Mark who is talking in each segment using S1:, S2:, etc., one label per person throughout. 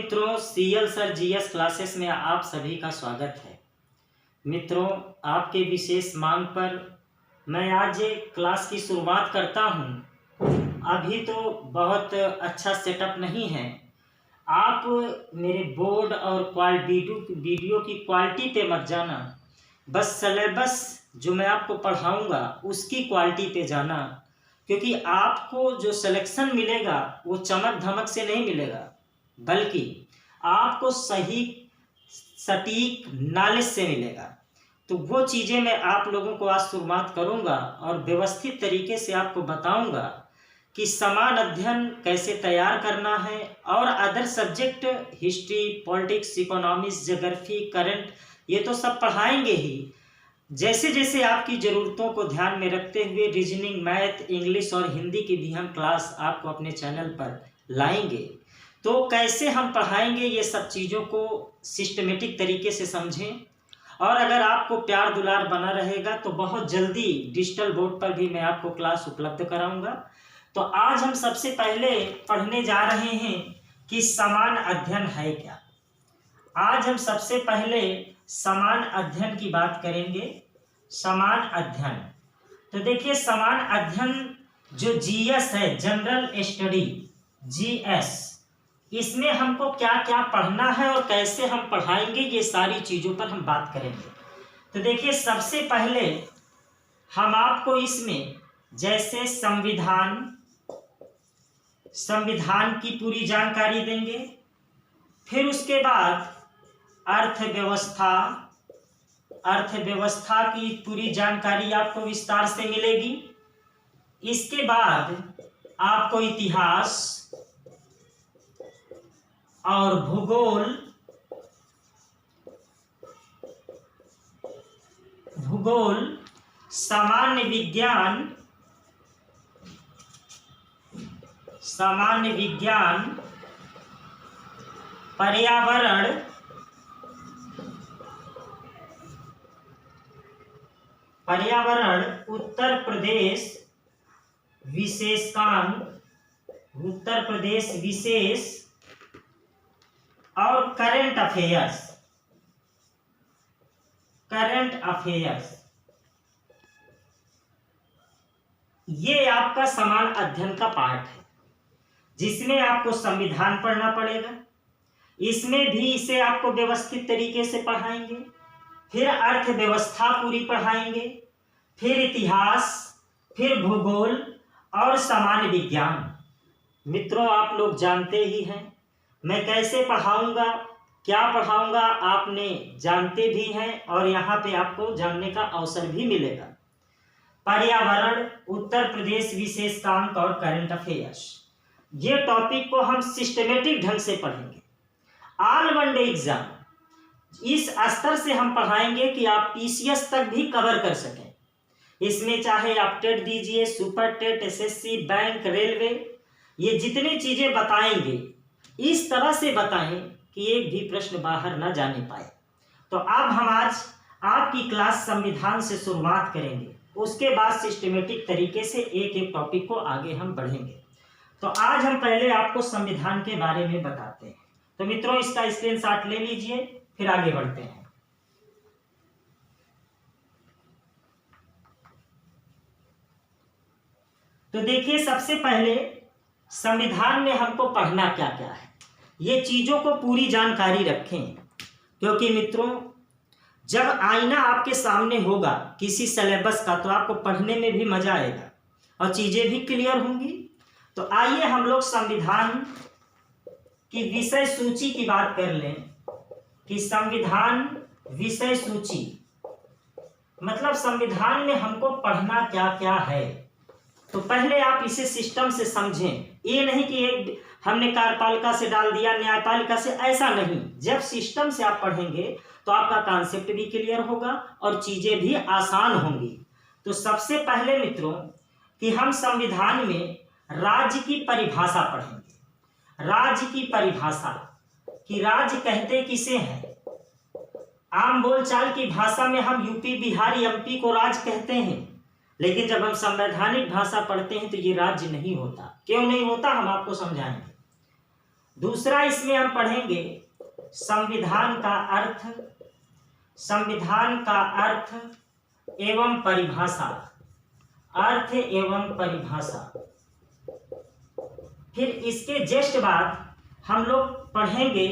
S1: मित्रों, CL sir GS classes में आप सभी का स्वागत है। मित्रों, आपके विशेष मांग पर मैं आज एक क्लास की शुरुआत करता हूं। अभी तो बहुत अच्छा सेटअप नहीं है। आप मेरे बोर्ड और वीडियो की क्वालिटी पे मत जाना, बस सिलेबस जो मैं आपको पढ़ाऊंगा उसकी क्वालिटी पे जाना, क्योंकि आपको जो सिलेक्शन मिलेगा वो चमक धमक से नहीं मिलेगा, बल्कि आपको सही सटीक नॉलेज से मिलेगा। तो वो चीज़ें मैं आप लोगों को आज शुरुआत करूंगा और व्यवस्थित तरीके से आपको बताऊंगा कि समान अध्ययन कैसे तैयार करना है, और other subject history, politics, economics, geography, current, ये तो सब पढ़ाएंगे ही। जैसे जैसे आपकी ज़रूरतों को ध्यान में रखते हुए रीजनिंग, मैथ, इंग्लिश और हिंदी की भी हम क्लास आपको अपने चैनल पर लाएंगे। तो कैसे हम पढ़ाएंगे, ये सब चीज़ों को सिस्टमेटिक तरीके से समझें। और अगर आपको प्यार दुलार बना रहेगा तो बहुत जल्दी डिजिटल बोर्ड पर भी मैं आपको क्लास उपलब्ध कराऊंगा। तो आज हम सबसे पहले पढ़ने जा रहे हैं कि समान अध्ययन है क्या। आज हम सबसे पहले समान अध्ययन की बात करेंगे। समान अध्ययन, तो देखिए, समान अध्ययन जो जीएस है, जनरल स्टडी जीएस, इसमें हमको क्या क्या पढ़ना है और कैसे हम पढ़ाएंगे, ये सारी चीज़ों पर हम बात करेंगे। तो देखिए, सबसे पहले हम आपको इसमें जैसे संविधान की पूरी जानकारी देंगे, फिर उसके बाद अर्थव्यवस्था की पूरी जानकारी आपको विस्तार से मिलेगी। इसके बाद आपको इतिहास और भूगोल, सामान्य विज्ञान, पर्यावरण, उत्तर प्रदेश विशेष और करंट अफेयर्स, ये आपका समान अध्ययन का पार्ट है, जिसमें आपको संविधान पढ़ना पड़ेगा। इसमें भी इसे आपको व्यवस्थित तरीके से पढ़ाएंगे, फिर अर्थव्यवस्था पूरी पढ़ाएंगे, फिर इतिहास, फिर भूगोल और सामान्य विज्ञान। मित्रों, आप लोग जानते ही हैं मैं कैसे पढ़ाऊंगा, क्या पढ़ाऊंगा, आपने जानते भी हैं और यहाँ पे आपको जानने का अवसर भी मिलेगा। पर्यावरण, उत्तर प्रदेश विशेषांक और करंट अफेयर्स, ये टॉपिक को हम सिस्टमेटिक ढंग से पढ़ेंगे। ऑल वनडे एग्जाम इस स्तर से हम पढ़ाएंगे कि आप पीसीएस तक भी कवर कर सकें। इसमें चाहे आप टेट दीजिए, super TET, SSC, bank, railway, ये जितनी चीजें बताएंगे इस तरह से बताएं कि एक भी प्रश्न बाहर ना जाने पाए। तो अब हम आज आपकी क्लास संविधान से शुरुआत करेंगे, उसके बाद सिस्टमेटिक तरीके से एक एक टॉपिक को आगे हम बढ़ेंगे। तो आज हम पहले आपको संविधान के बारे में बताते हैं। तो मित्रों, इसका स्क्रीनशॉट ले लीजिए, फिर आगे बढ़ते हैं। तो देखिए, सबसे पहले संविधान में हमको पढ़ना क्या क्या है, ये चीजों को पूरी जानकारी रखें, क्योंकि मित्रों, जब आईना आपके सामने होगा किसी सिलेबस का तो आपको पढ़ने में भी मजा आएगा और चीजें भी क्लियर होंगी। तो आइए हम लोग संविधान की विषय सूची की बात कर लें कि संविधान विषय सूची मतलब संविधान में हमको पढ़ना क्या क्या है। तो पहले आप इसे सिस्टम से समझें, ये नहीं कि एक हमने कार्यपालिका से डाल दिया, न्यायपालिका से, ऐसा नहीं। जब सिस्टम से आप पढ़ेंगे तो आपका कॉन्सेप्ट भी क्लियर होगा और चीजें भी आसान होंगी। तो सबसे पहले मित्रों कि हम संविधान में राज्य की परिभाषा पढ़ेंगे। राज्य की परिभाषा कि राज्य कहते किसे हैं। आम बोलचाल की भाषा में हम यूपी, बिहार, एमपी को राज्य कहते हैं, लेकिन जब हम संवैधानिक भाषा पढ़ते हैं तो ये राज्य नहीं होता। क्यों नहीं होता, हम आपको समझाएंगे। दूसरा इसमें हम पढ़ेंगे संविधान का अर्थ, संविधान का अर्थ एवं परिभाषा, अर्थ एवं परिभाषा। फिर इसके जस्ट बाद हम लोग पढ़ेंगे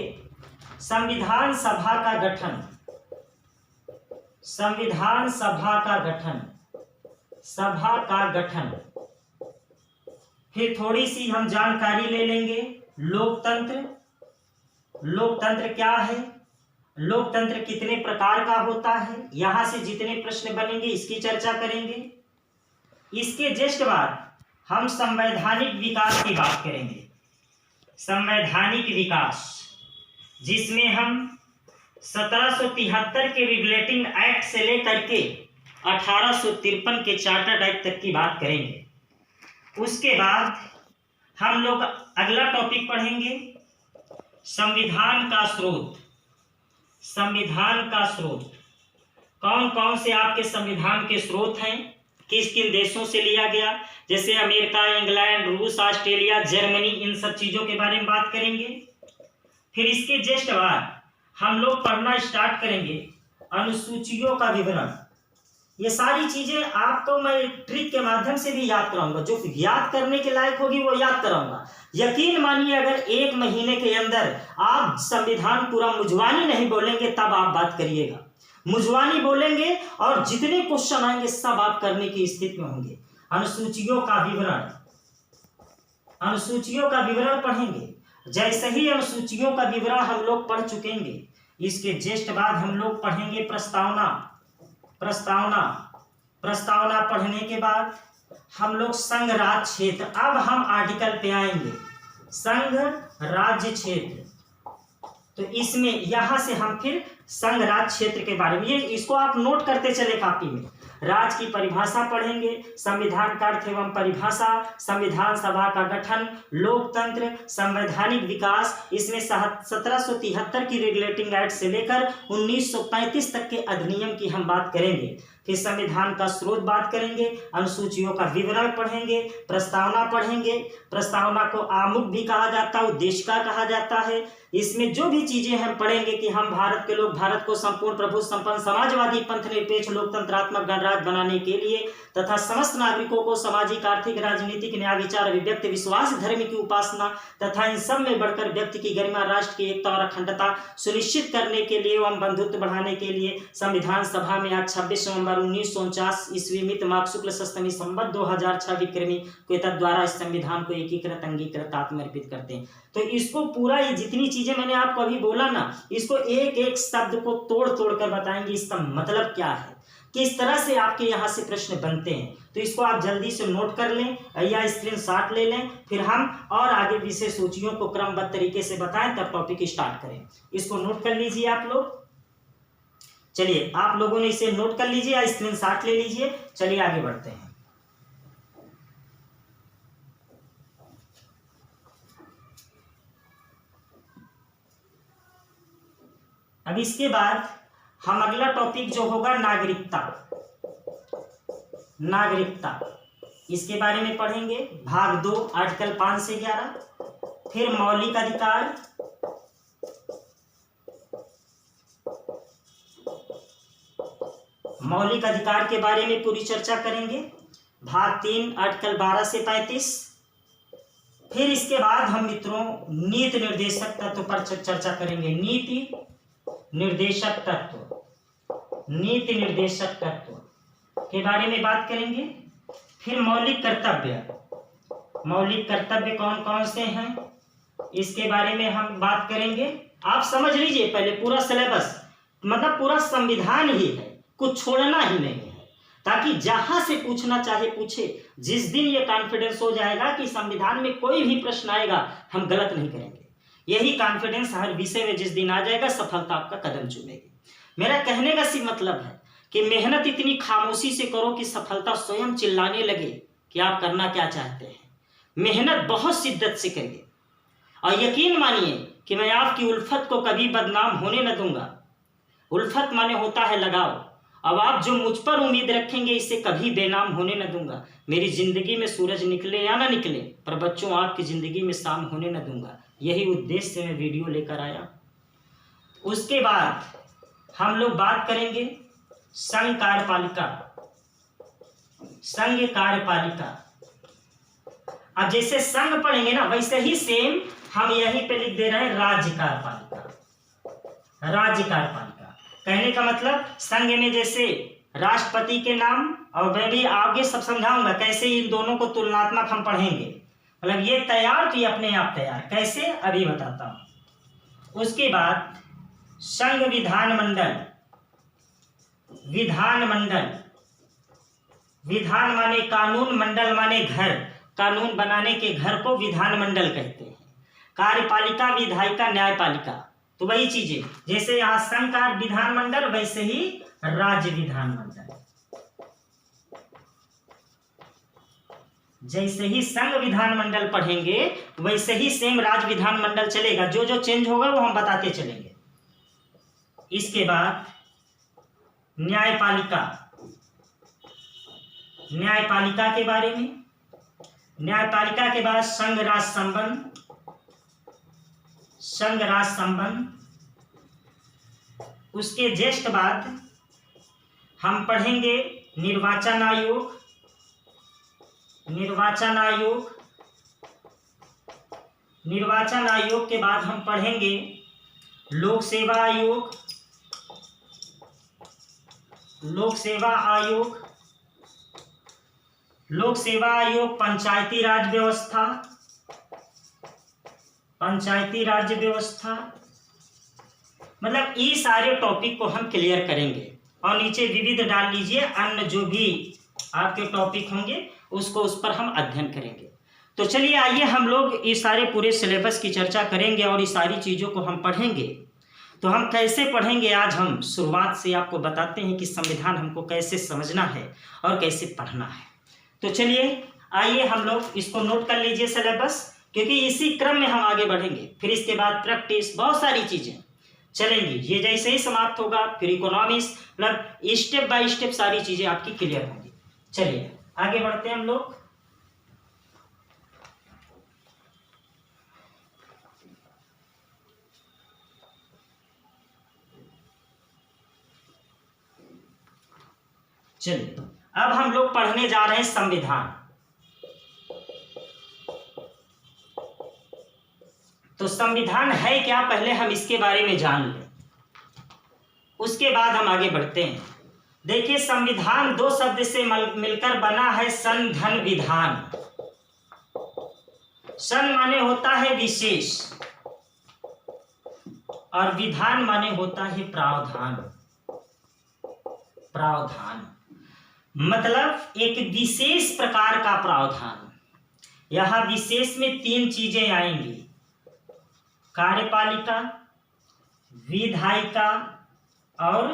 S1: संविधान सभा का गठन, संविधान सभा का गठन, सभा का गठन। फिर थोड़ी सी हम जानकारी ले लेंगे लोकतंत्र, लोकतंत्र क्या है, लोकतंत्र कितने प्रकार का होता है, यहां से जितने प्रश्न बनेंगे इसकी चर्चा करेंगे। इसके जस्ट बाद हम संवैधानिक विकास की बात करेंगे, संवैधानिक विकास, जिसमें हम 1773 के रेगुलेटिंग एक्ट से लेकर के 1853 के चार्टर्ड एक्ट तक की बात करेंगे। उसके बाद हम लोग अगला टॉपिक पढ़ेंगे संविधान का स्रोत, संविधान का स्रोत। कौन कौन से आपके संविधान के स्रोत हैं, किस किन देशों से लिया गया, जैसे अमेरिका, इंग्लैंड, रूस, ऑस्ट्रेलिया, जर्मनी, इन सब चीज़ों के बारे में बात करेंगे। फिर इसके जस्ट बाद हम लोग पढ़ना स्टार्ट करेंगे अनुसूचियों का विवरण। ये सारी चीजें आपको मैं ट्रिक के माध्यम से भी याद कराऊंगा, जो याद करने के लायक होगी वो याद कराऊंगा। यकीन मानिए अगर 1 महीने के अंदर आप संविधान पूरा मुजवानी नहीं बोलेंगे तब आप बात करिएगा, मुजवानी बोलेंगे और जितने क्वेश्चन आएंगे सब आप करने की स्थिति में होंगे। अनुसूचियों का विवरण, अनुसूचियों का विवरण पढ़ेंगे। जैसे ही अनुसूचियों का विवरण हम लोग पढ़ चुकेंगे, इसके जस्ट बाद हम लोग पढ़ेंगे प्रस्तावना, प्रस्तावना, प्रस्तावना पढ़ने के बाद हम लोग संघ राज्य क्षेत्र, अब हम आर्टिकल पे आएंगे, संघ राज्य क्षेत्र। तो इसमें यहां से हम फिर संघ राज्य क्षेत्र के बारे में, ये इसको आप नोट करते चले कॉपी में। राज्य की परिभाषा पढ़ेंगे, संविधान का अर्थ एवं परिभाषा, संविधान सभा का गठन, लोकतंत्र, संवैधानिक विकास। इसमें 1773 की रेगुलेटिंग एक्ट से लेकर 1935 तक के अधिनियम की हम बात करेंगे। फिर संविधान का स्रोत बात करेंगे, अनुसूचियों का विवरण पढ़ेंगे, प्रस्तावना पढ़ेंगे। प्रस्तावना को आमुख भी कहा जाता है, उद्देशिका कहा जाता है। इसमें जो भी चीजें हम पढ़ेंगे कि हम भारत के लोग भारत को संपूर्ण प्रभु संपन्न समाजवादी पंथ निरपेक्ष लोकतंत्रात्मक गणराज्य बनाने के लिए तथा समस्त नागरिकों को सामाजिक, आर्थिक, राजनीतिक न्याय, विचार, अभिव्यक्ति, विश्वास, धर्म की उपासना तथा इन सब में बढ़कर व्यक्ति की गरिमा, राष्ट्र की एकता और अखंडता सुनिश्चित करने के लिए एवं बंधुत्व बढ़ाने के लिए संविधान सभा में आज 26 नवंबर 1949 ईस्वी मित माघ शुक्ल सप्तमी संवत 2006 विक्रमी के द्वारा इस संविधान को एकीकृत, अंगीकृत, आत्मर्पित करते हैं। तो इसको पूरा, ये जितनी चीजें मैंने आपको अभी बोला ना, इसको एक एक शब्द को तोड़ तोड़ कर बताएंगे इसका मतलब क्या है, किस तरह से आपके यहाँ से प्रश्न बनते हैं। तो इसको आप जल्दी से नोट कर लें या स्क्रीनशॉट ले लें, फिर हम और आगे विषय सूचियों को क्रमबद्ध तरीके से बताएं, तब टॉपिक स्टार्ट करें। इसको नोट कर लीजिए आप लोग। चलिए, आप लोगों ने इसे नोट कर लीजिए या स्क्रीनशॉट ले लीजिए। चलिए आगे बढ़ते हैं। अब इसके बाद हम अगला टॉपिक जो होगा नागरिकता, नागरिकता, इसके बारे में पढ़ेंगे। भाग 2 आर्टिकल 5 से 11। फिर मौलिक अधिकार, मौलिक अधिकार के बारे में पूरी चर्चा करेंगे। भाग 3 आर्टिकल 12 से 35। फिर इसके बाद हम मित्रों नीति निर्देशक तत्व पर चर्चा करेंगे। नीति निर्देशक तत्व, नीति निर्देशक तत्व के बारे में बात करेंगे। फिर मौलिक कर्तव्य, मौलिक कर्तव्य कौन कौन से हैं इसके बारे में हम बात करेंगे। आप समझ लीजिए पहले पूरा सिलेबस, मतलब पूरा संविधान ही है, कुछ छोड़ना ही नहीं है, ताकि जहां से पूछना चाहे पूछे। जिस दिन ये कॉन्फिडेंस हो जाएगा कि संविधान में कोई भी प्रश्न आएगा हम गलत नहीं करेंगे, यही कॉन्फिडेंस हर विषय में जिस दिन आ जाएगा सफलता आपका कदम चूमेगी। मेरा कहने का सी मतलब है कि मेहनत इतनी खामोशी से करो कि सफलता स्वयं चिल्लाने लगे कि आप करना क्या चाहते हैं। मेहनत बहुत शिद्दत से करिए और यकीन मानिए कि मैं आपकी उल्फत को कभी बदनाम होने न दूंगा। उल्फत माने होता है लगाव। अब आप जो मुझ पर उम्मीद रखेंगे इसे कभी बेनाम होने न दूंगा। मेरी जिंदगी में सूरज निकले या ना निकले, पर बच्चों आपकी जिंदगी में शाम होने न दूंगा। यही उद्देश्य से मैं वीडियो लेकर आया। उसके बाद हम लोग बात करेंगे संघ कार्यपालिका। संघ कार्यपालिका, अब जैसे संघ पढ़ेंगे ना वैसे ही सेम हम यहीं पे लिख दे रहे हैं राज्य कार्यपालिका। राज्य कार्यपालिका कहने का मतलब संघ में जैसे राष्ट्रपति के नाम, और मैं भी आगे सब समझाऊंगा कैसे इन दोनों को तुलनात्मक हम पढ़ेंगे, मतलब ये तैयार तो ये अपने आप तैयार, कैसे अभी बताता हूं। उसके बाद संघ विधानमंडल। विधानमंडल, विधान माने कानून, मंडल माने घर, कानून बनाने के घर को विधानमंडल कहते हैं। कार्यपालिका, विधायिका, न्यायपालिका, तो वही चीजें जैसे यहाँ संघ का विधानमंडल वैसे ही राज्य विधानमंडल। जैसे ही संघ विधानमंडल पढ़ेंगे वैसे ही सेम राज्य विधानमंडल चलेगा, जो जो चेंज होगा वो हम बताते चलेंगे। इसके बाद न्यायपालिका। न्यायपालिका के बारे में, न्यायपालिका के बाद संघ राज्य संबंध। संघ राज्य संबंध, उसके जस्ट बाद हम पढ़ेंगे निर्वाचन आयोग। निर्वाचन आयोग, निर्वाचन आयोग के बाद हम पढ़ेंगे लोक सेवा आयोग। लोक सेवा आयोग, लोक सेवा आयोग, पंचायती राज व्यवस्था। पंचायती राज व्यवस्था, मतलब ये सारे टॉपिक को हम क्लियर करेंगे। और नीचे विविध डाल लीजिए, अन्य जो भी आपके टॉपिक होंगे उसको उस पर हम अध्ययन करेंगे। तो चलिए आइए हम लोग इस सारे पूरे सिलेबस की चर्चा करेंगे और इस सारी चीज़ों को हम पढ़ेंगे। तो हम कैसे पढ़ेंगे, आज हम शुरुआत से आपको बताते हैं कि संविधान हमको कैसे समझना है और कैसे पढ़ना है। तो चलिए आइए हम लोग इसको नोट कर लीजिए सिलेबस, क्योंकि इसी क्रम में हम आगे बढ़ेंगे। फिर इसके बाद प्रैक्टिस, बहुत सारी चीज़ें चलेंगी। ये जैसे ही समाप्त होगा फिर इकोनॉमिक्स, मतलब स्टेप बाय स्टेप सारी चीज़ें आपकी क्लियर होंगी। चलिए आगे बढ़ते हैं हम लोग। चलिए अब हम लोग पढ़ने जा रहे हैं संविधान। तो संविधान है क्या, पहले हम इसके बारे में जान लें, उसके बाद हम आगे बढ़ते हैं। देखिए संविधान दो शब्द से मिलकर बना है, सन धन विधान। सन माने होता है विशेष और विधान माने होता है प्रावधान। प्रावधान मतलब एक विशेष प्रकार का प्रावधान। यहां विशेष में तीन चीजें आएंगी, कार्यपालिका, विधायिका और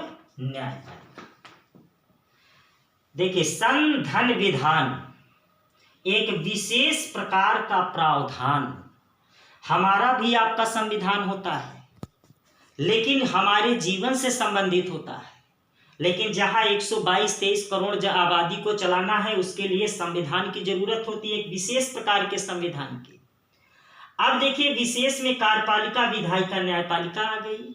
S1: न्यायपालिका। देखिए सन धन विधान एक विशेष प्रकार का प्रावधान। हमारा भी आपका संविधान होता है, लेकिन हमारे जीवन से संबंधित होता है। लेकिन जहां 122-23 करोड़ आबादी को चलाना है, उसके लिए संविधान की जरूरत होती है, एक विशेष प्रकार के संविधान की। अब देखिए विशेष में कार्यपालिका, विधायिका, न्यायपालिका आ गई।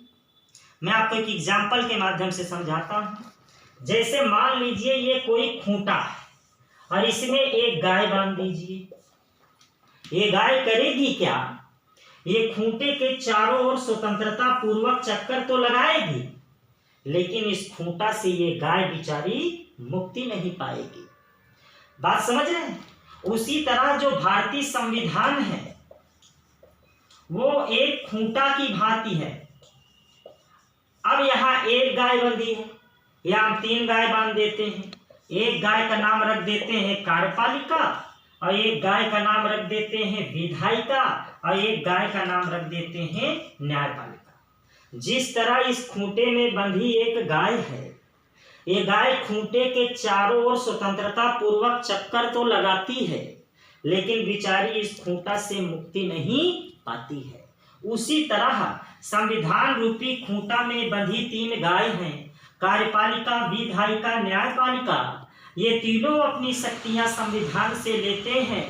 S1: मैं आपको एक एग्जाम्पल के माध्यम से समझाता हूं। जैसे मान लीजिए ये कोई खूंटा है और इसमें एक गाय बांध दीजिए। ये गाय करेगी क्या, ये खूंटे के चारों ओर स्वतंत्रता पूर्वक चक्कर तो लगाएगी, लेकिन इस खूंटा से ये गाय बेचारी मुक्ति नहीं पाएगी। बात समझ रहे हैं? उसी तरह जो भारतीय संविधान है वो एक खूंटा की भांति है। अब यहाँ एक गाय बंधी है, या हम 3 गाय बांध देते हैं। एक गाय का नाम रख देते हैं कार्यपालिका, और एक गाय का नाम रख देते हैं विधायिका, और एक गाय का नाम रख देते हैं न्यायपालिका। जिस तरह इस खूंटे में बंधी एक गाय है, ये गाय खूंटे के चारों ओर स्वतंत्रता पूर्वक चक्कर तो लगाती है, लेकिन बेचारी इस खूंटा से मुक्ति नहीं पाती है। उसी तरह संविधान रूपी खूंटा में बंधी 3 गाय हैं, कार्यपालिका, विधायिका, न्यायपालिका। ये तीनों अपनी शक्तियां संविधान से लेते हैं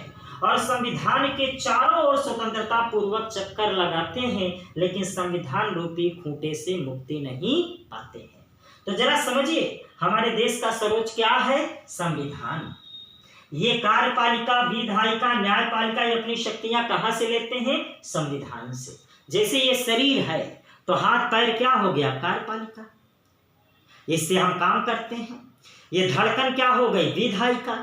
S1: और संविधान के चारों ओर स्वतंत्रता पूर्वक चक्कर लगाते हैं, लेकिन संविधान रूपी खूंटे से मुक्ति नहीं पाते हैं। तो जरा समझिए, हमारे देश का सर्वोच्च क्या है? संविधान। ये कार्यपालिका, विधायिका, न्यायपालिका ये अपनी शक्तियां कहाँ से लेते हैं? संविधान से। जैसे ये शरीर है तो हाथ पैर क्या हो गया? कार्यपालिका, इससे हम काम करते हैं। ये धड़कन क्या हो गई? विधायिका।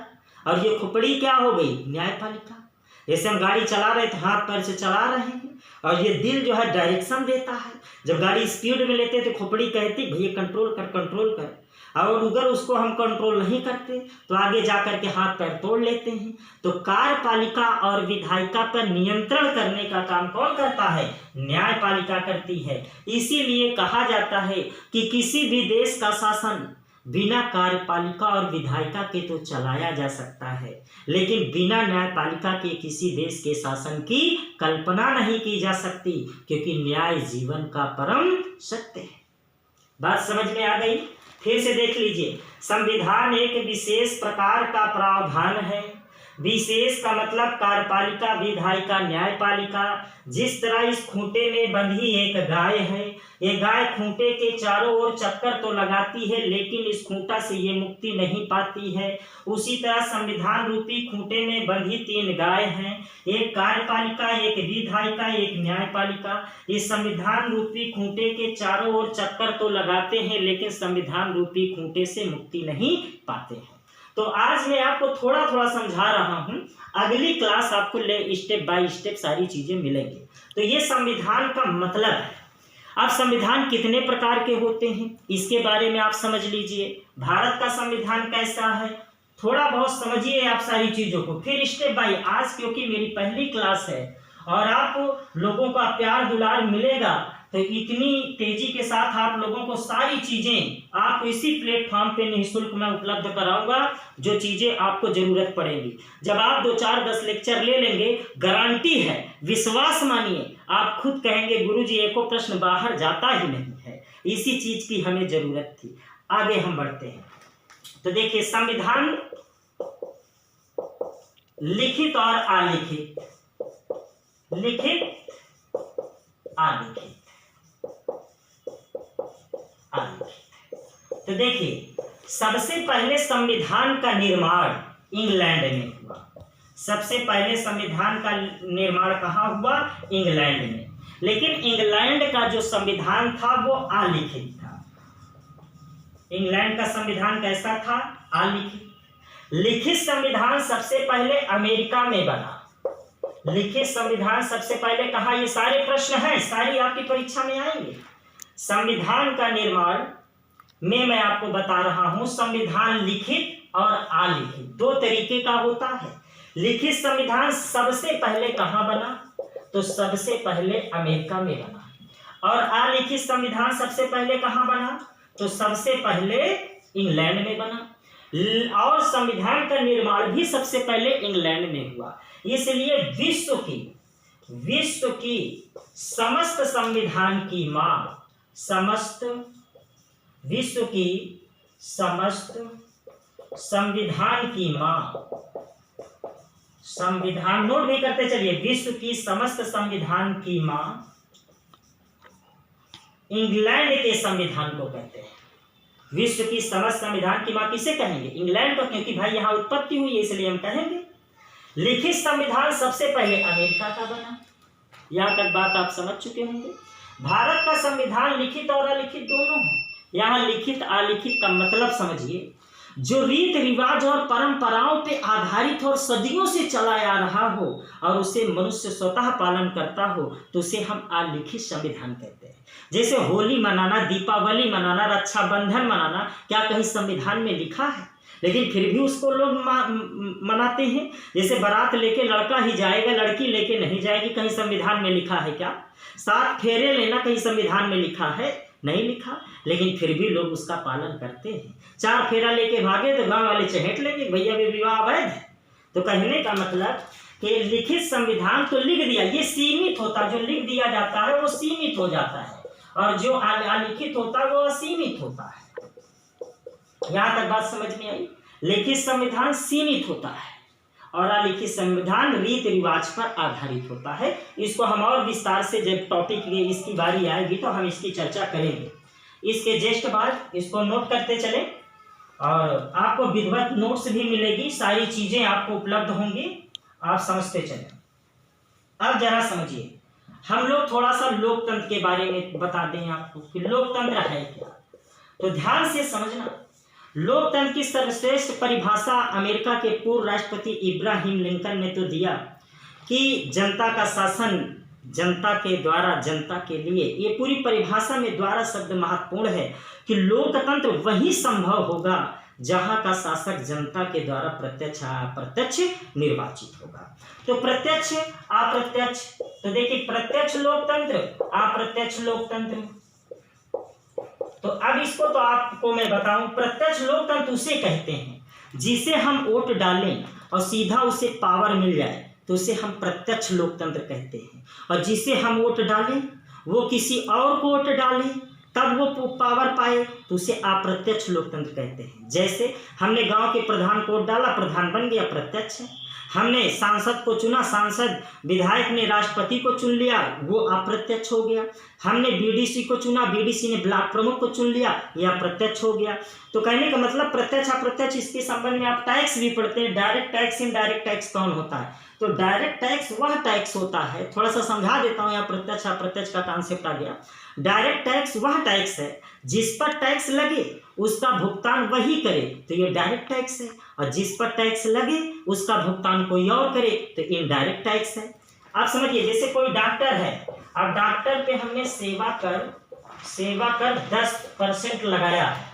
S1: और ये खोपड़ी क्या हो गई? न्यायपालिका। जैसे हम गाड़ी चला रहे तो हाथ पैर से चला रहे हैं, और ये दिल जो है डायरेक्शन देता है। जब गाड़ी स्पीड में लेते तो खोपड़ी कहती भैया कंट्रोल कर, कंट्रोल कर। और अगर उसको हम कंट्रोल नहीं करते तो आगे जा कर के हाथ पैर तोड़ लेते हैं। तो कार्यपालिका और विधायिका पर नियंत्रण करने का काम कौन करता है? न्यायपालिका करती है। इसीलिए कहा जाता है कि किसी भी देश का शासन बिना कार्यपालिका और विधायिका के तो चलाया जा सकता है, लेकिन बिना न्यायपालिका के किसी देश के शासन की कल्पना नहीं की जा सकती, क्योंकि न्याय जीवन का परम सत्य है। बात समझ में आ गई? फिर से देख लीजिए, संविधान एक विशेष प्रकार का प्रावधान है। विशेष का मतलब कार्यपालिका, विधायिका, न्यायपालिका। जिस तरह इस खूंटे में बंधी एक गाय है, ये गाय खूंटे के चारों ओर चक्कर तो लगाती है, लेकिन इस खूंटा से ये मुक्ति नहीं पाती है। उसी तरह संविधान रूपी खूंटे में बंधी 3 गाय हैं, एक कार्यपालिका, एक विधायिका, एक न्यायपालिका। इस संविधान रूपी खूंटे के चारों ओर चक्कर तो लगाते हैं, लेकिन संविधान रूपी खूंटे से मुक्ति नहीं पाते हैं। तो आज मैं आपको थोड़ा थोड़ा समझा रहा हूं, अगली क्लास आपको स्टेप बाय स्टेप सारी चीजें मिलेंगी। तो ये संविधान का मतलब है। अब संविधान कितने प्रकार के होते हैं इसके बारे में आप समझ लीजिए। भारत का संविधान कैसा है, थोड़ा बहुत समझिए आप सारी चीजों को, फिर स्टेप बाय। आज क्योंकि मेरी पहली क्लास है और आप लोगों का प्यार दुलार मिलेगा, तो इतनी तेजी के साथ आप लोगों को सारी चीजें आपको इसी प्लेटफॉर्म पे निःशुल्क मैं उपलब्ध कराऊंगा, जो चीजें आपको जरूरत पड़ेगी। जब आप 2, 4, 10 लेक्चर ले लेंगे, गारंटी है, विश्वास मानिए, आप खुद कहेंगे गुरुजी एको प्रश्न बाहर जाता ही नहीं है। इसी चीज की हमें जरूरत थी। आगे हम बढ़ते हैं। तो देखिए, संविधान लिखित और अलिखित, लिखित अलिखित, तो देखिए, सबसे पहले संविधान का निर्माण इंग्लैंड में हुआ। सबसे पहले संविधान का निर्माण कहाँ हुआ? इंग्लैंड में। लेकिन इंग्लैंड का जो संविधान था वो अलिखित था। इंग्लैंड का संविधान कैसा था? अलिखित। लिखित संविधान सबसे पहले अमेरिका में बना। लिखित संविधान सबसे पहले कहाँ? ये सारे प्रश्न हैं, सारी आपकी परीक्षा में आएंगे। संविधान का निर्माण में मैं आपको बता रहा हूं, संविधान लिखित और अलिखित 2 तरीके का होता है। लिखित संविधान सबसे पहले कहां बना? तो सबसे पहले अमेरिका में बना। और अलिखित संविधान सबसे पहले कहां बना? तो सबसे पहले इंग्लैंड में बना। और संविधान का निर्माण भी सबसे पहले इंग्लैंड में हुआ। इसलिए विश्व की समस्त संविधान की मां, समस्त विश्व की समस्त संविधान की मां, संविधान नोट भी करते चलिए, विश्व की समस्त संविधान की मां इंग्लैंड के संविधान को कहते हैं। विश्व की समस्त संविधान की मां किसे कहेंगे? इंग्लैंड को, क्योंकि भाई यहां उत्पत्ति हुई है, इसलिए हम कहेंगे। लिखित संविधान सबसे पहले अमेरिका का बना। यहां तक बात आप समझ चुके होंगे। भारत का संविधान लिखित और अलिखित दोनों है। यहाँ लिखित अलिखित का मतलब समझिए, जो रीत रिवाज और परंपराओं पे आधारित और सदियों से चला आ रहा हो और उसे मनुष्य स्वतः पालन करता हो, तो उसे हम अलिखित संविधान कहते हैं। जैसे होली मनाना, दीपावली मनाना, रक्षाबंधन मनाना, क्या कहीं संविधान में लिखा है? लेकिन फिर भी उसको लोग मनाते हैं। जैसे बारात लेके लड़का ही जाएगा, लड़की लेके नहीं जाएगी, कहीं संविधान में लिखा है क्या? 7 फेरे लेना कहीं संविधान में लिखा है? नहीं लिखा, लेकिन फिर भी लोग उसका पालन करते हैं। 4 फेरा लेके भागे तो गांव वाले चहेट लेंगे भैया वे विवाह अवैध है। तो कहने का मतलब कि लिखित संविधान तो लिख दिया, ये सीमित होता है। जो लिख दिया जाता है वो सीमित हो जाता है, और जो अलिखित होता है वो असीमित होता है। यहां तक बात समझ में आई? लिखित संविधान सीमित होता है और अलिखित संविधान रीति रिवाज पर आधारित होता है। इसको हम और विस्तार से जब टॉपिक इसकी बारी आएगी तो हम इसकी चर्चा करेंगे। इसके जस्ट बाद इसको नोट करते चले और आपको विधिवत नोट्स भी मिलेगी, सारी चीजें आपको उपलब्ध होंगी, आप समझते चले। अब जरा समझिए, हम लोग थोड़ा सा लोकतंत्र के बारे में बता दें आपको कि लोकतंत्र है क्या। तो ध्यान से समझना, लोकतंत्र की सर्वश्रेष्ठ परिभाषा अमेरिका के पूर्व राष्ट्रपति इब्राहिम लिंकन ने तो दिया कि जनता का शासन जनता के द्वारा जनता के लिए। ये पूरी परिभाषा में द्वारा शब्द महत्वपूर्ण है कि लोकतंत्र वही संभव होगा जहां का शासक जनता के द्वारा प्रत्यक्ष अप्रत्यक्ष निर्वाचित होगा। तो प्रत्यक्ष अप्रत्यक्ष, तो देखिए प्रत्यक्ष लोकतंत्र अप्रत्यक्ष लोकतंत्र। तो अब इसको तो आपको मैं बताऊं, प्रत्यक्ष लोकतंत्र उसे कहते हैं जिसे हम वोट डालें और सीधा उसे पावर मिल जाए, तो उसे हम प्रत्यक्ष लोकतंत्र कहते हैं। और जिसे हम वोट डालें वो किसी और को वोट डाले तब वो पावर पाए, तो उसे अप्रत्यक्ष लोकतंत्र कहते हैं। जैसे हमने गांव के प्रधान को वोट डाला, प्रधान बन गया, प्रत्यक्ष है। हमने सांसद को चुना, सांसद विधायक ने राष्ट्रपति को चुन लिया, वो अप्रत्यक्ष हो गया। हमने बीडीसी को चुना, बीडीसी ने ब्लॉक प्रमुख को चुन लिया, यह अप्रत्यक्ष हो गया। तो कहने का मतलब प्रत्यक्ष अप्रत्यक्ष, इसके संबंध में आप टैक्स भी पढ़ते हैं। डायरेक्ट टैक्स इनडायरेक्ट टैक्स कौन होता है? तो डायरेक्ट टैक्स वह टैक्स होता है, थोड़ा सा समझा देता हूँ, यहाँ प्रत्यक्ष अप्रत्यक्ष का कॉन्सेप्ट आ गया। डायरेक्ट टैक्स वह टैक्स है जिस पर टैक्स लगे उसका भुगतान वही करे, तो ये डायरेक्ट टैक्स है। और जिस पर टैक्स लगे उसका भुगतान कोई और करे, तो इनडायरेक्ट टैक्स है। आप समझिए, जैसे कोई डॉक्टर है, अब डॉक्टर पे हमने सेवा कर 10% लगाया है।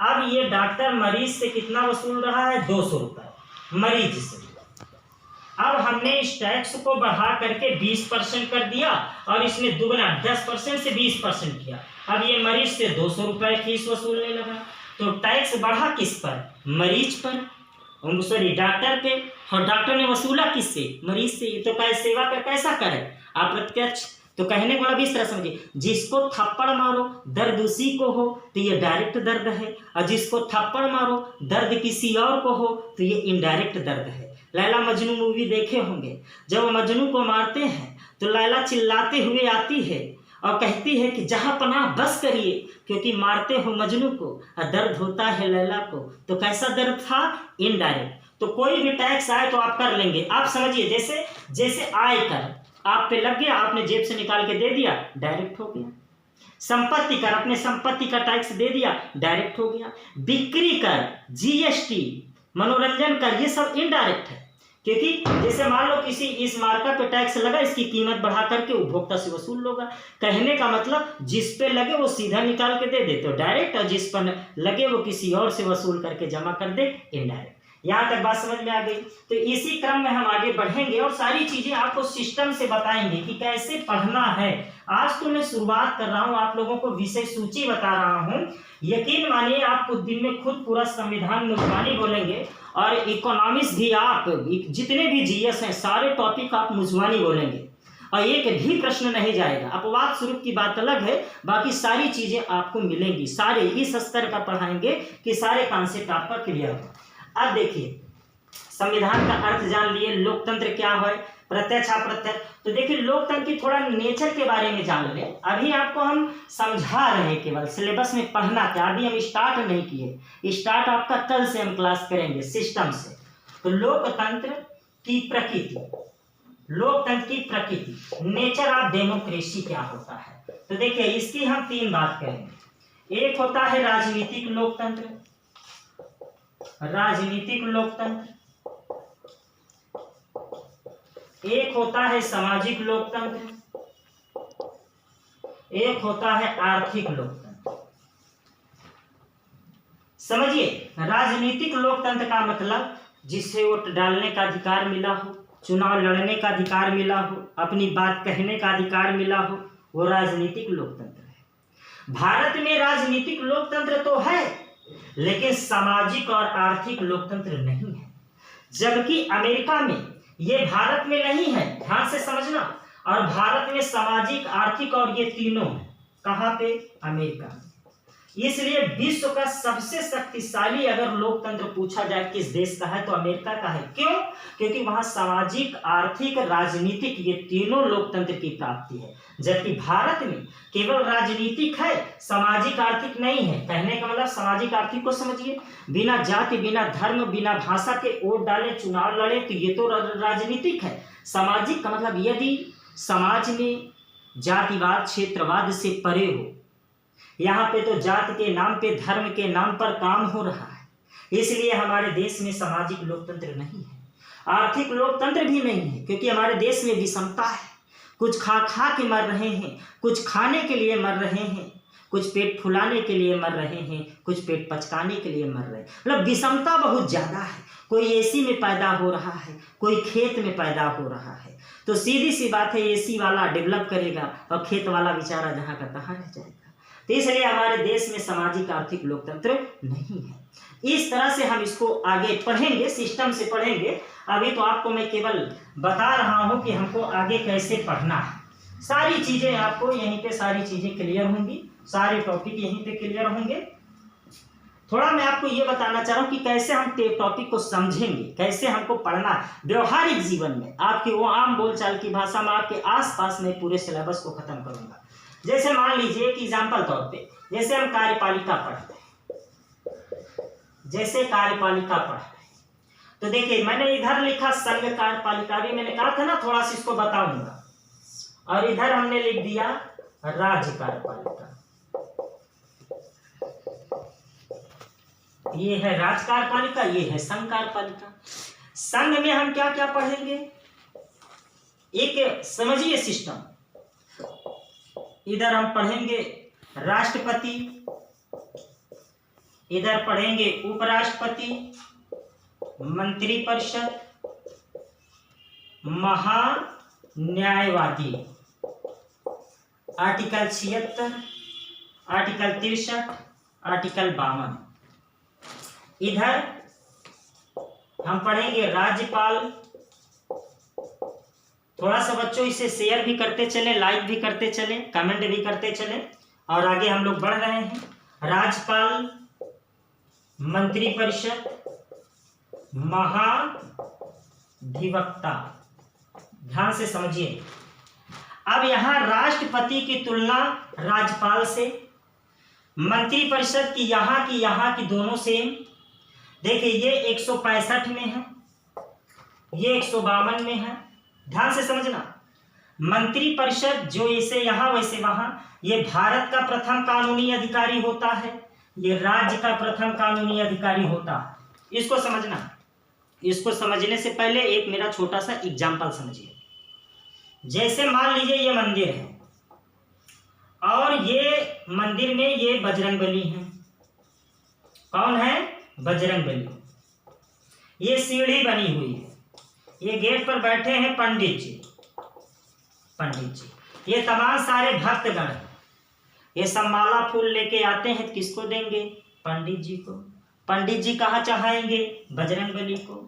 S1: अब ये डॉक्टर मरीज से कितना वसूल रहा है? 200 रुपये मरीज से। अब हमने इस टैक्स को बढ़ा करके 20% कर दिया और इसने दुगना 10% से 20% किया। अब ये मरीज से 200 रुपये फीस वसूलने लगा। तो टैक्स बढ़ा किस पर? मरीज पर, सॉरी डॉक्टर पे। और डॉक्टर ने वसूला किससे? मरीज से। तो सेवा कर कैसा करे? अप्रत्यक्ष। तो कहने को मतलब इस तरह समझिए, जिसको थप्पड़ मारो दर्द उसी को हो, तो ये डायरेक्ट दर्द है। और जिसको थप्पड़ मारो दर्द किसी और को हो, तो ये इनडायरेक्ट दर्द है। लैला मजनू मूवी देखे होंगे, जब वो मजनू को मारते हैं तो लैला चिल्लाते हुए आती है और कहती है कि जहां पनाह बस करिए, क्योंकि मारते हो मजनू को और दर्द होता है लैला को। तो कैसा दर्द था? इनडायरेक्ट। तो कोई भी टैक्स आए तो आप कर लेंगे। आप समझिए, जैसे आयकर आप पे लग गया, आपने जेब से निकाल के दे दिया, डायरेक्ट हो गया। संपत्ति कर, अपने संपत्ति का टैक्स दे दिया, डायरेक्ट हो गया। बिक्री कर, जीएसटी, मनोरंजन कर, ये सब इनडायरेक्ट है। क्योंकि जैसे मान लो किसी इस मार्का पे टैक्स लगा, इसकी कीमत बढ़ा करके उपभोक्ता से वसूल होगा। कहने का मतलब जिस पे लगे वो सीधा निकाल के दे दे, तो डायरेक्ट, और जिस पर लगे वो किसी और से वसूल करके जमा कर दे, इनडायरेक्ट। यहाँ तक बात समझ में आ गई। तो इसी क्रम में हम आगे बढ़ेंगे और सारी चीजें आपको सिस्टम से बताएंगे कि कैसे पढ़ना है। आज तो मैं शुरुआत कर रहा हूँ, आप लोगों को विषय सूची बता रहा हूँ। यकीन मानिए आप कुछ दिन में खुद पूरा संविधान मुजबानी बोलेंगे और इकोनॉमिक्स भी, आप जितने भी जीएस हैं सारे टॉपिक आप मुजबानी बोलेंगे और एक भी प्रश्न नहीं जाएगा। अपवाद स्वरूप की बात अलग है, बाकी सारी चीजें आपको मिलेंगी। सारे इस स्तर का पढ़ाएंगे कि सारे कॉन्सेप्ट आपका क्लियर हो। अब देखिए, संविधान का अर्थ जान लिए, लोकतंत्र क्या है, प्रत्यक्ष अप्रत्यक्ष। तो देखिए लोकतंत्र की थोड़ा नेचर के बारे में जान ले। अभी आपको हम समझा रहे हैं, केवल सिलेबस में पढ़ना क्या, अभी हम स्टार्ट नहीं किए। स्टार्ट आपका कल से हम क्लास करेंगे सिस्टम से। तो लोकतंत्र की प्रकृति, लोकतंत्र की प्रकृति, नेचर ऑफ डेमोक्रेसी क्या होता है। तो देखिए इसकी हम 3 बात करेंगे। एक होता है राजनीतिक लोकतंत्र, राजनीतिक लोकतंत्र। एक होता है सामाजिक लोकतंत्र, एक होता है आर्थिक लोकतंत्र। समझिए, राजनीतिक लोकतंत्र का मतलब जिसे वोट डालने का अधिकार मिला हो, चुनाव लड़ने का अधिकार मिला हो, अपनी बात कहने का अधिकार मिला हो, वो राजनीतिक लोकतंत्र है। भारत में राजनीतिक लोकतंत्र तो है, लेकिन सामाजिक और आर्थिक लोकतंत्र नहीं है। जबकि अमेरिका में, ये भारत में नहीं है, ध्यान से समझना। और भारत में सामाजिक, आर्थिक और ये तीनों है। कहाँ पे? अमेरिका में। इसलिए विश्व का सबसे शक्तिशाली अगर लोकतंत्र पूछा जाए किस देश का है तो अमेरिका का है। क्यों? क्योंकि वहां सामाजिक, आर्थिक, राजनीतिक ये तीनों लोकतंत्र की प्राप्ति है, जबकि भारत में केवल राजनीतिक है, सामाजिक आर्थिक नहीं है। कहने का मतलब सामाजिक आर्थिक को समझिए, बिना जाति, बिना धर्म, बिना भाषा के वोट डाले, चुनाव लड़े तो ये तो राजनीतिक है। सामाजिक का मतलब यदि समाज में जातिवाद, क्षेत्रवाद से परे हो, यहाँ पे तो जाति के नाम पे, धर्म के नाम पर काम हो रहा है, इसलिए हमारे देश में सामाजिक लोकतंत्र नहीं है, आर्थिक लोकतंत्र भी नहीं है, क्योंकि हमारे देश में विषमता है। कुछ खा खा के मर रहे हैं, कुछ खाने के लिए मर रहे हैं, कुछ पेट फुलाने के लिए मर रहे हैं, कुछ पेट पचकाने के लिए मर रहे हैं। मतलब विषमता बहुत ज़्यादा है। कोई एसी में पैदा हो रहा है, कोई खेत में पैदा हो रहा है। तो सीधी सी बात है, एसी वाला डेवलप करेगा और खेत वाला बेचारा जहाँ का तहाँ रह जाएगा। तो इसलिए हमारे देश में सामाजिक आर्थिक लोकतंत्र नहीं है। इस तरह से हम इसको आगे पढ़ेंगे, सिस्टम से पढ़ेंगे। अभी तो आपको मैं केवल बता रहा हूँ कि हमको आगे कैसे पढ़ना है। सारी चीज़ें आपको यहीं पे सारी चीज़ें क्लियर होंगी, सारे टॉपिक यहीं पे क्लियर होंगे। थोड़ा मैं आपको ये बताना चाह रहा हूँ कि कैसे हम टॉपिक को समझेंगे, कैसे हमको पढ़ना है व्यवहारिक जीवन में, आपकी वो आम बोलचाल की भाषा में, आपके आसपास में पूरे सिलेबस को खत्म करूँगा। जैसे मान लीजिए कि एग्जाम्पल तौर पे, जैसे हम कार्यपालिका पढ़ते हैं, जैसे कार्यपालिका पढ़ते हैं, तो देखिए मैंने इधर लिखा संघ कार्यपालिका, भी मैंने कहा था ना थोड़ा सा इसको बताऊंगा, और इधर हमने लिख दिया राज्य कार्यपालिका। ये है राज्य कार्यपालिका, ये है संघ कार्यपालिका। संघ में हम क्या क्या पढ़ेंगे, एक समझिए सिस्टम। इधर हम पढ़ेंगे राष्ट्रपति, इधर पढ़ेंगे उपराष्ट्रपति, मंत्रिपरिषद, महान्यायवादी, आर्टिकल 76, आर्टिकल 63, आर्टिकल 52। इधर हम पढ़ेंगे राज्यपाल। थोड़ा सा बच्चों इसे शेयर भी करते चले, लाइक भी करते चले, कमेंट भी करते चले, और आगे हम लोग बढ़ रहे हैं। राज्यपाल, मंत्रिपरिषद, महाधिवक्ता। ध्यान से समझिए। अब यहाँ राष्ट्रपति की तुलना राज्यपाल से, मंत्रिपरिषद की यहाँ की दोनों सेम। देखिए ये 165 में है, ये 152 में है। ध्यान से समझना। मंत्रिपरिषद जो इसे यहाँ वैसे वहां, ये भारत का प्रथम कानूनी अधिकारी होता है, ये राज्य का प्रथम कानूनी अधिकारी होता है। इसको समझना। इसको समझने से पहले एक मेरा छोटा सा एग्जाम्पल समझिए। जैसे मान लीजिए ये मंदिर है, और ये मंदिर में ये बजरंगबली है। कौन है? बजरंगबली। ये सीढ़ी बनी हुई है, ये गेट पर बैठे हैं पंडित जी। ये तमाम सारे भक्तगण, ये सब माला फूल लेके आते हैं, किसको देंगे? पंडित जी को। पंडित जी कहाँ चढ़ाएंगे? बजरंगबली को।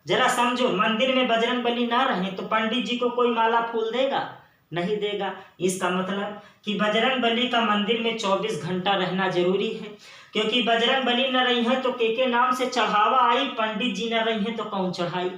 S1: जरा समझो, मंदिर में बजरंगबली ना रहे तो पंडित जी को कोई माला फूल देगा? नहीं देगा। इसका मतलब कि बजरंगबली का मंदिर में 24 घंटा रहना जरूरी है, क्योंकि बजरंगबली न रही है तो के नाम से चढ़ावा आई, पंडित जी न रही है तो कौन चढ़ाई।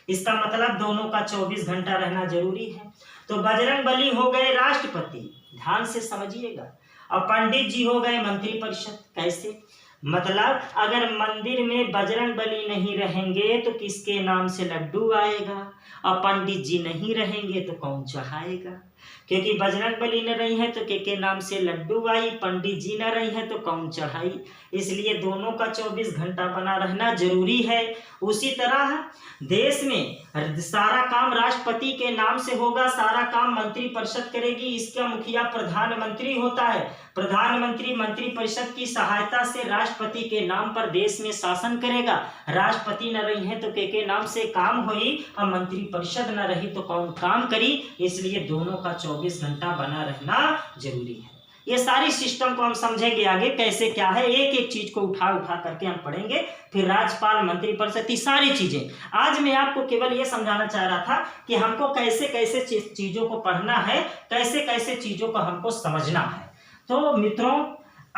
S1: इसका मतलब दोनों का 24 घंटा रहना जरूरी है। तो बजरंगबली हो गए राष्ट्रपति, ध्यान से समझिएगा, और पंडित जी हो गए मंत्रिपरिषद। कैसे? मतलब अगर मंदिर में बजरंगबली नहीं रहेंगे तो किसके नाम से लड्डू आएगा, और पंडित जी नहीं रहेंगे तो कौन चढ़ाएगा? क्योंकि बजरंगबली न रही है तो के नाम से लड्डू आई, पंडित जी न रही है तो कौन चढ़ाई। इसलिए दोनों का 24 घंटा बना रहना जरूरी है। उसी तरह देश में सारा काम राष्ट्रपति के नाम से होगा, सारा काम मंत्रिपरिषद करेगी। इसका मुखिया प्रधानमंत्री होता है। प्रधानमंत्री मंत्रिपरिषद की सहायता से राष्ट्रपति के नाम पर देश में शासन करेगा। राष्ट्रपति न रही है तो के नाम से काम हुई, और मंत्रिपरिषद न रही तो कौन काम करी। इसलिए दोनों का 24 घंटा बना रहना जरूरी है। ये सारी सिस्टम को हम समझेंगे आगे कैसे क्या है, एक एक चीज को उठा करके हम पढ़ेंगे। फिर राज्यपाल, मंत्रिपरिषद, ये सारी चीजें। आज मैं आपको केवल ये समझाना चाह रहा था कि हमको कैसे कैसे चीजों को पढ़ना है, कैसे कैसे चीजों को हमको समझना है। तो मित्रों,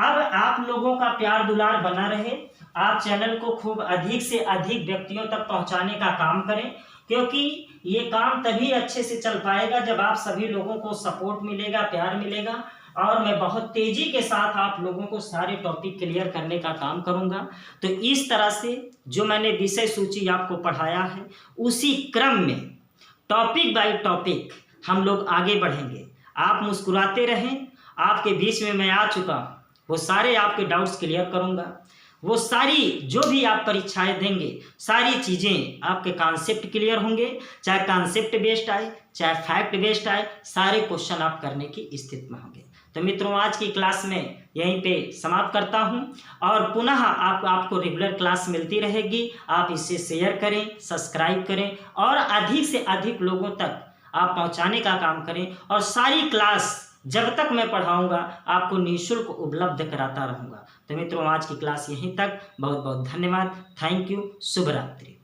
S1: अब आप लोगों का प्यार दुलार बना रहे, आप चैनल को खूब अधिक से अधिक व्यक्तियों तक पहुंचाने का काम करें, क्योंकि ये काम तभी अच्छे से चल पाएगा जब आप सभी लोगों को सपोर्ट मिलेगा, प्यार मिलेगा। और मैं बहुत तेजी के साथ आप लोगों को सारे टॉपिक क्लियर करने का काम करूंगा। तो इस तरह से जो मैंने विषय सूची आपको पढ़ाया है, उसी क्रम में टॉपिक बाय टॉपिक हम लोग आगे बढ़ेंगे। आप मुस्कुराते रहें, आपके बीच में मैं आ चुका हूँ, वो सारे आपके डाउट्स क्लियर करूंगा। वो सारी जो भी आप परीक्षाएं देंगे, सारी चीज़ें आपके कॉन्सेप्ट क्लियर होंगे, चाहे कॉन्सेप्ट बेस्ड आए चाहे फैक्ट बेस्ड आए, सारे क्वेश्चन आप करने की स्थिति में होंगे। तो मित्रों, आज की क्लास में यहीं पे समाप्त करता हूं, और पुनः आपको रेगुलर क्लास मिलती रहेगी। आप इसे शेयर करें, सब्सक्राइब करें और अधिक से अधिक लोगों तक आप पहुंचाने का काम करें। और सारी क्लास जब तक मैं पढ़ाऊंगा आपको निःशुल्क उपलब्ध कराता रहूंगा। तो मित्रों, आज की क्लास यहीं तक। बहुत बहुत धन्यवाद। Thank you. शुभ रात्रि।